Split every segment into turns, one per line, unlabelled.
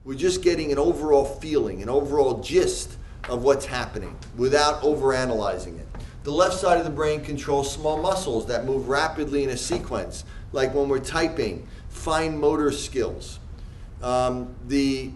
We're just getting an overall feeling, an overall gist of what's happening without overanalyzing it. The left side of the brain controls small muscles that move rapidly in a sequence, like when we're typing, fine motor skills. The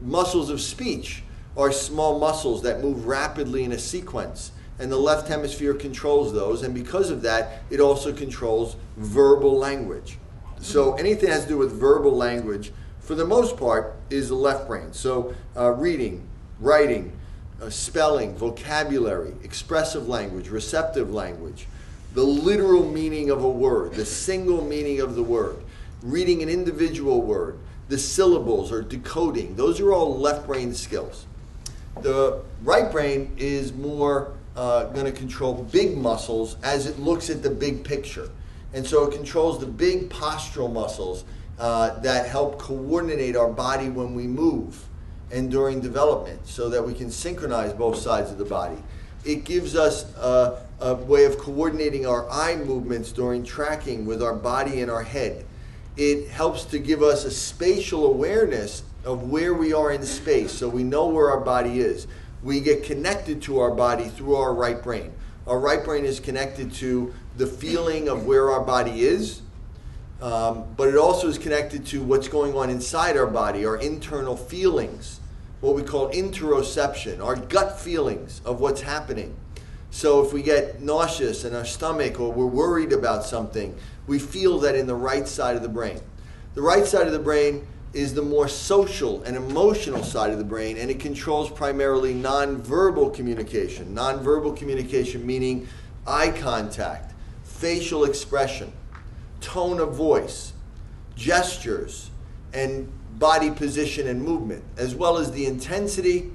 muscles of speech are small muscles that move rapidly in a sequence, and the left hemisphere controls those, and because of that, it also controls verbal language. So anything that has to do with verbal language, for the most part, is the left brain. So reading, writing, spelling, vocabulary, expressive language, receptive language, the literal meaning of a word, the single meaning of the word, reading an individual word, the syllables or decoding, those are all left brain skills. The right brain is more going to control big muscles as it looks at the big picture. And so it controls the big postural muscles that help coordinate our body when we move and during development so that we can synchronize both sides of the body. It gives us a way of coordinating our eye movements during tracking with our body and our head. It helps to give us a spatial awareness of where we are in space so we know where our body is. We get connected to our body through our right brain. Our right brain is connected to the feeling of where our body is, but it also is connected to what's going on inside our body, our internal feelings, what we call interoception, our gut feelings of what's happening. So if we get nauseous in our stomach or we're worried about something, we feel that in the right side of the brain. The right side of the brain is the more social and emotional side of the brain, and it controls primarily nonverbal communication. Nonverbal communication meaning eye contact, facial expression, tone of voice, gestures, and body position and movement, as well as the intensity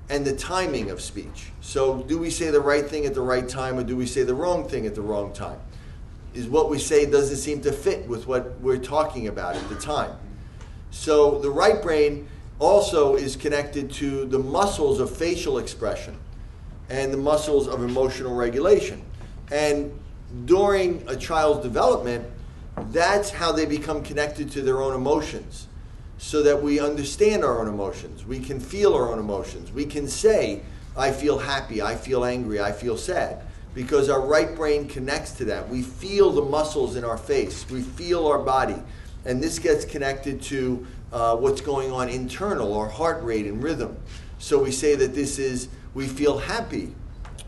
and the timing of speech. So do we say the right thing at the right time or do we say the wrong thing at the wrong time? Is what we say doesn't seem to fit with what we're talking about at the time. So the right brain also is connected to the muscles of facial expression and the muscles of emotional regulation. And during a child's development, that's how they become connected to their own emotions, so that we understand our own emotions. We can feel our own emotions. We can say, I feel happy, I feel angry, I feel sad, because our right brain connects to that. We feel the muscles in our face. We feel our body. And this gets connected to what's going on internal, our heart rate and rhythm. So we say that this is, we feel happy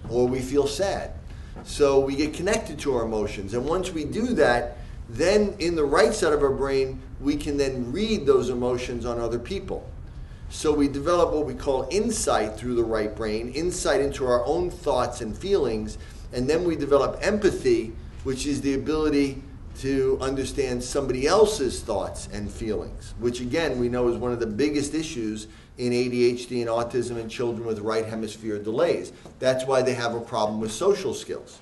or we feel sad. So we get connected to our emotions. And once we do that, then in the right side of our brain, we can then read those emotions on other people. So we develop what we call insight through the right brain, insight into our own thoughts and feelings, and then we develop empathy, which is the ability to understand somebody else's thoughts and feelings, which again we know is one of the biggest issues in ADHD and autism in children with right hemisphere delays. That's why they have a problem with social skills.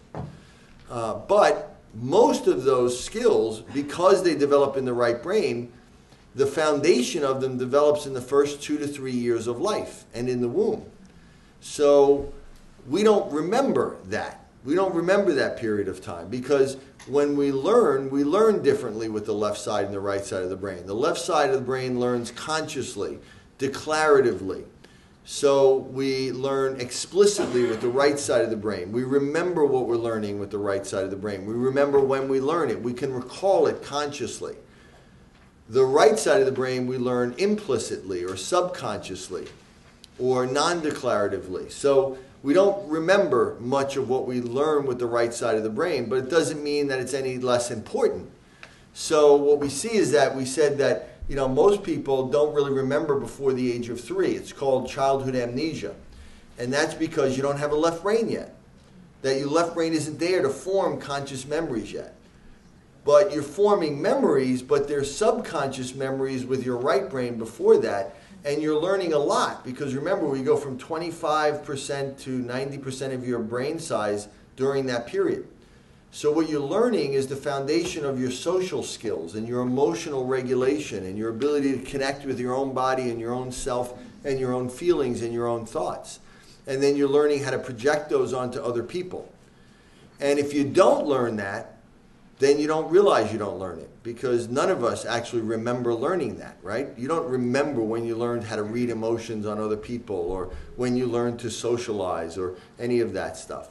But most of those skills, because they develop in the right brain, the foundation of them develops in the first 2 to 3 years of life and in the womb. So we don't remember that. We don't remember that period of time because when we learn differently with the left side and the right side of the brain. The left side of the brain learns consciously, declaratively. So we learn explicitly with the right side of the brain. We remember what we're learning with the right side of the brain. We remember when we learn it. We can recall it consciously. The right side of the brain we learn implicitly or subconsciously or non-declaratively. So we don't remember much of what we learn with the right side of the brain, but it doesn't mean that it's any less important. So what we see is that we said that most people don't really remember before the age of 3. It's called childhood amnesia. And that's because you don't have a left brain yet. That your left brain isn't there to form conscious memories yet. But you're forming memories, but they're subconscious memories with your right brain before that. And you're learning a lot because remember, we go from 25% to 90% of your brain size during that period. So what you're learning is the foundation of your social skills and your emotional regulation and your ability to connect with your own body and your own self and your own feelings and your own thoughts. And then you're learning how to project those onto other people. And if you don't learn that, then you don't realize you don't learn it, because none of us actually remember learning that, right? You don't remember when you learned how to read emotions on other people, or when you learned to socialize, or any of that stuff.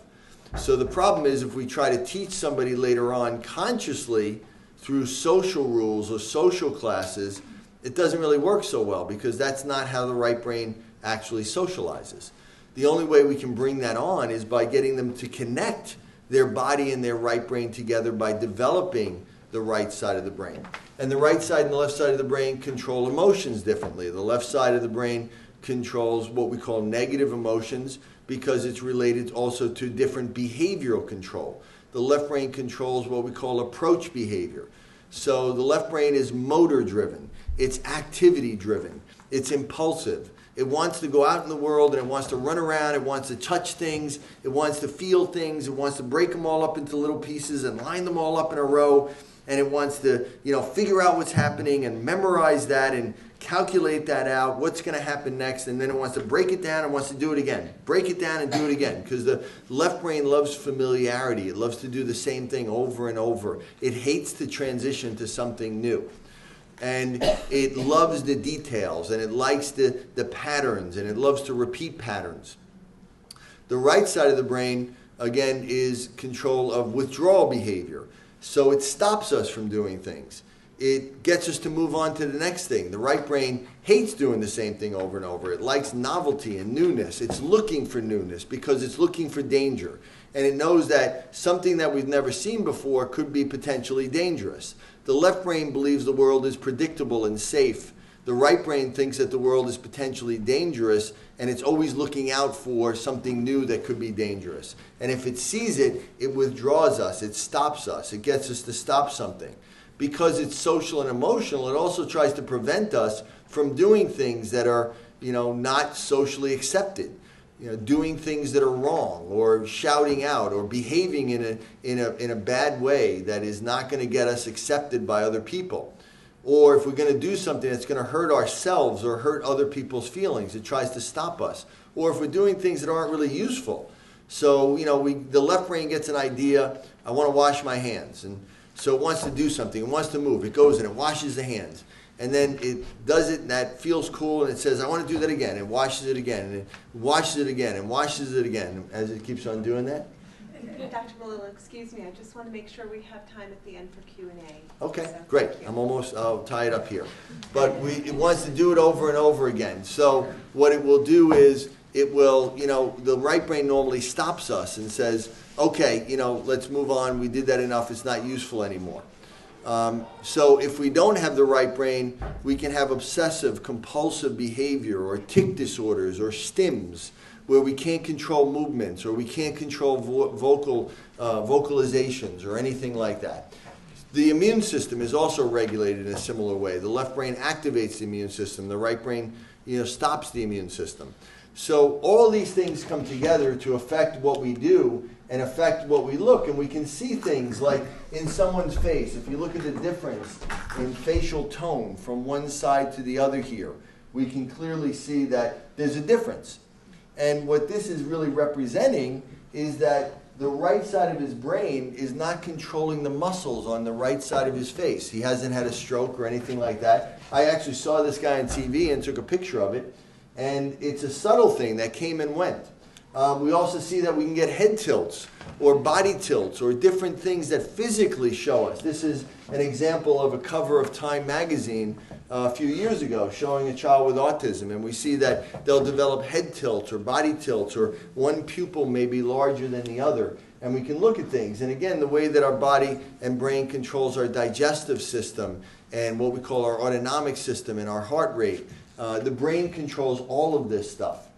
So the problem is, if we try to teach somebody later on consciously through social rules or social classes, it doesn't really work so well, because that's not how the right brain actually socializes. The only way we can bring that on is by getting them to connect their body and their right brain together by developing the right side of the brain. And the right side and the left side of the brain control emotions differently. The left side of the brain controls what we call negative emotions, because it's related also to different behavioral control. The left brain controls what we call approach behavior. So the left brain is motor driven, it's activity driven, it's impulsive. It wants to go out in the world, and it wants to run around, it wants to touch things, it wants to feel things, it wants to break them all up into little pieces and line them all up in a row, and it wants to, figure out what's happening and memorize that and calculate that out, what's going to happen next, and then it wants to break it down and wants to do it again. Break it down and do it again, because the left brain loves familiarity. It loves to do the same thing over and over. It hates to transition to something new. And it loves the details, and it likes the patterns, and it loves to repeat patterns. The right side of the brain, again, is control of withdrawal behavior. So it stops us from doing things. It gets us to move on to the next thing. The right brain hates doing the same thing over and over. It likes novelty and newness. It's looking for newness because it's looking for danger. And it knows that something that we've never seen before could be potentially dangerous. The left brain believes the world is predictable and safe. The right brain thinks that the world is potentially dangerous, and it's always looking out for something new that could be dangerous. And if it sees it, it withdraws us, it stops us, it gets us to stop something. Because it's social and emotional, it also tries to prevent us from doing things that are, not socially accepted. Doing things that are wrong, or shouting out, or behaving in a bad way that is not going to get us accepted by other people. Or if we're going to do something that's going to hurt ourselves or hurt other people's feelings, it tries to stop us. Or if we're doing things that aren't really useful. So, the left brain gets an idea, I want to wash my hands. And so it wants to do something, it wants to move. It goes and it washes the hands. And then it does it, and that feels cool, and it says, I want to do that again. It washes it again, and it washes it again, and washes it again, as it keeps on doing that.
Dr. Melilo, excuse me, I just want to make sure we have time at the end for Q&A.
Okay,
So,
great. I'm almost tied up here. But it wants to do it over and over again. So what it will do is, it will, the right brain normally stops us and says, okay, let's move on. We did that enough. It's not useful anymore. So if we don't have the right brain, we can have obsessive compulsive behavior, or tic disorders, or stims, where we can't control movements, or we can't control vocalizations, or anything like that. The immune system is also regulated in a similar way. The left brain activates the immune system. The right brain, stops the immune system. So all these things come together to affect what we do and affect what we look. And we can see things like in someone's face. If you look at the difference in facial tone from one side to the other here, we can clearly see that there's a difference. And what this is really representing is that the right side of his brain is not controlling the muscles on the right side of his face. He hasn't had a stroke or anything like that. I actually saw this guy on TV and took a picture of it. And it's a subtle thing that came and went. We also see that we can get head tilts or body tilts or different things that physically show us. This is an example of a cover of Time magazine a few years ago showing a child with autism. And we see that they'll develop head tilts or body tilts, or one pupil may be larger than the other. And we can look at things. And again, the way that our body and brain controls our digestive system and what we call our autonomic system and our heart rate. The brain controls all of this stuff.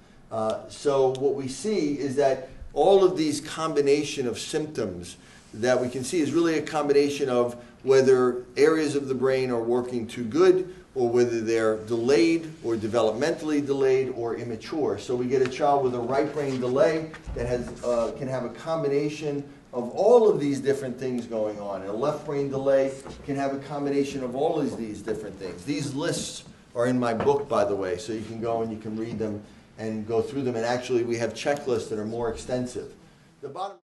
So what we see is that all of these combination of symptoms that we can see is really a combination of whether areas of the brain are working too good, or whether they're delayed or developmentally delayed or immature. So we get a child with a right brain delay that can have a combination of all of these different things going on. And a left brain delay can have a combination of all of these different things. These lists are in my book, by the way, so you can go and you can read them and go through them. And actually, we have checklists that are more extensive. The bottom